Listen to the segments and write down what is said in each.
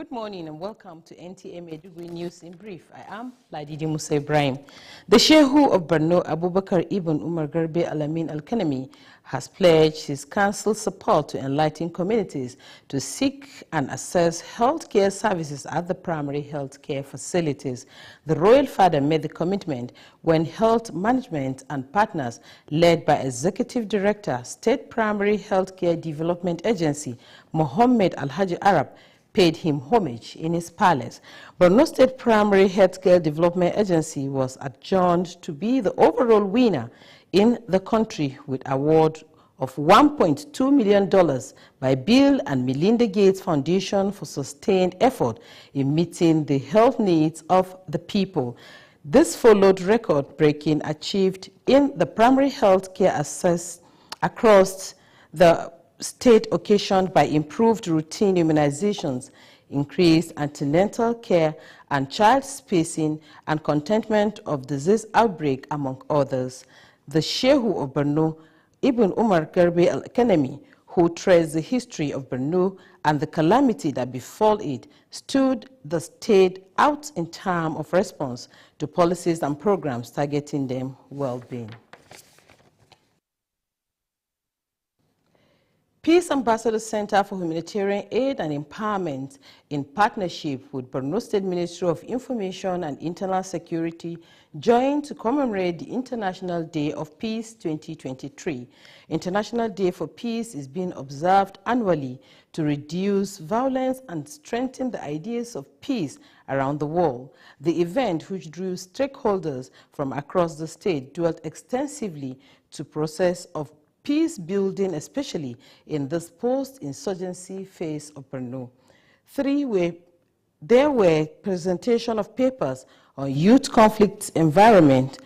Good morning and welcome to Nta Maiduguri News in Brief. I am Ladidi Musa Ibrahim. The Shehu of Borno, Abubakar Ibn Umar Garbe Alamin Al-Kanami, has pledged his council's support to enlighten communities to seek and access healthcare services at the primary healthcare facilities. The royal father made the commitment when health management and partners led by Executive Director, State Primary Healthcare Development Agency, Mohammed Al-Haji Arab, paid him homage in his palace. Borno State Primary Healthcare Development Agency was adjourned to be the overall winner in the country with award of $1.2 million by Bill and Melinda Gates Foundation for sustained effort in meeting the health needs of the people. This followed record-breaking achieved in the primary health care access across the state occasioned by improved routine immunizations, increased antenatal care and child spacing, and containment of disease outbreak, among others. The Shehu of Borno, Ibn Umar Garbe Al-Kanami, who traced the history of Borno and the calamity that befell it, stood the state out in terms of response to policies and programs targeting them well-being. Peace Ambassador Center for Humanitarian Aid and Empowerment, in partnership with Borno State Ministry of Information and Internal Security, joined to commemorate the International Day of Peace 2023. International Day for Peace is being observed annually to reduce violence and strengthen the ideas of peace around the world. The event, which drew stakeholders from across the state, dwelt extensively to process of peace building, especially in this post-insurgency phase of Borno. There were presentation of papers on youth conflict environment,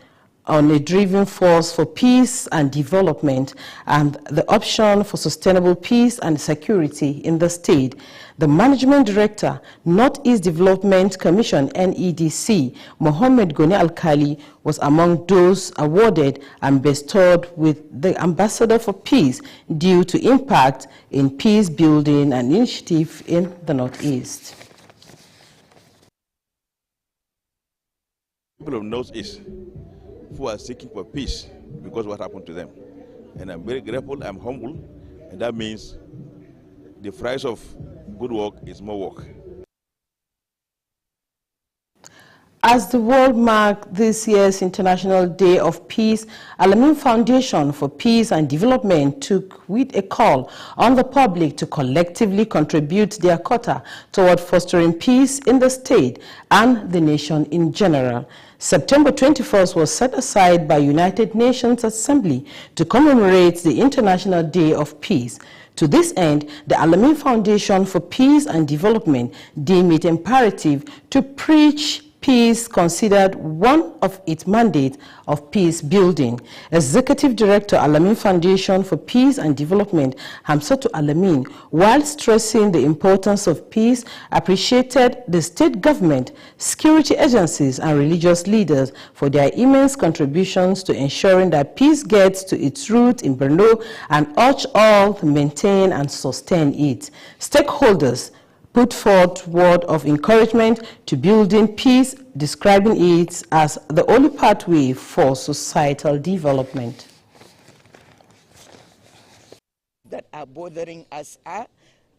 on a driving force for peace and development, and the option for sustainable peace and security in the state. The Management Director, Northeast Development Commission, NEDC, Mohammed Goni Al-Kali, was among those awarded and bestowed with the Ambassador for Peace due to impact in peace building and initiative in the Northeast. People of Northeast who are seeking for peace because of what happened to them. And I'm very grateful, I'm humble, and that means the price of good work is more work. As the world marked this year's International Day of Peace, Alamin Foundation for Peace and Development took with a call on the public to collectively contribute their quota toward fostering peace in the state and the nation in general. September 21st was set aside by United Nations Assembly to commemorate the International Day of Peace. To this end, the Alamin Foundation for Peace and Development deemed it imperative to preach peace, considered one of its mandates of peace building. Executive Director, Alamin Foundation for Peace and Development, Hamsatu Alamin, while stressing the importance of peace, appreciated the state government, security agencies, and religious leaders for their immense contributions to ensuring that peace gets to its roots in Borno, and urged all to maintain and sustain it. Stakeholders put forth word of encouragement to building peace, describing it as the only pathway for societal development. That are bothering us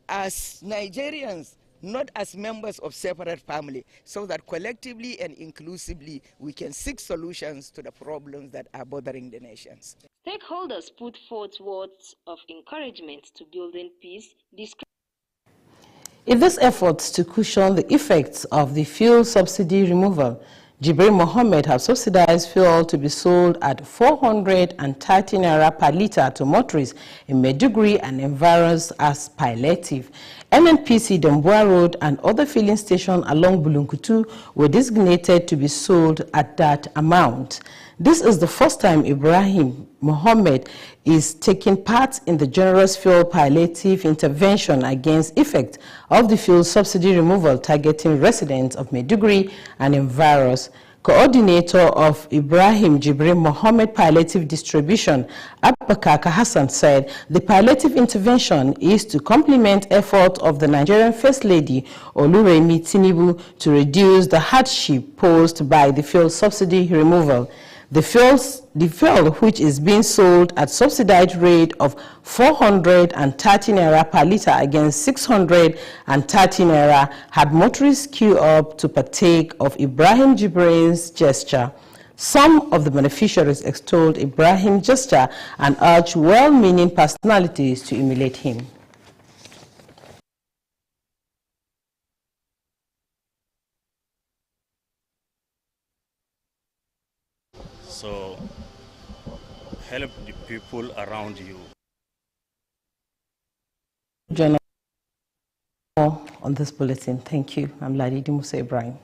as Nigerians, not as members of separate family, so that collectively and inclusively we can seek solutions to the problems that are bothering the nations. Stakeholders put forth words of encouragement to building peace, In this effort to cushion the effects of the fuel subsidy removal, Jibril Mohammed has subsidized fuel to be sold at 430 naira per litre to motorists in Maiduguri and environs as palliative. NNPC Damboa Road and other filling stations along Bulunkutu were designated to be sold at that amount. This is the first time Ibrahim Mohammed is taking part in the generous fuel palliative intervention against effect of the fuel subsidy removal targeting residents of Maiduguri and environs. Coordinator of Ibrahim Jibril Mohammed Palliative Distribution, Abba Kaka Hassan, said the palliative intervention is to complement effort of the Nigerian First Lady Oluremi Tinubu to reduce the hardship posed by the fuel subsidy removal. The fuel, which is being sold at subsidized rate of 430 naira per litre against 630 naira, had motorists queue up to partake of Ibrahim Jibrin's gesture. Some of the beneficiaries extolled Ibrahim's gesture and urged well-meaning personalities to emulate him. So help the people around you. Join us on this bulletin. Thank you. I'm Ladidi Musa Ibrahim.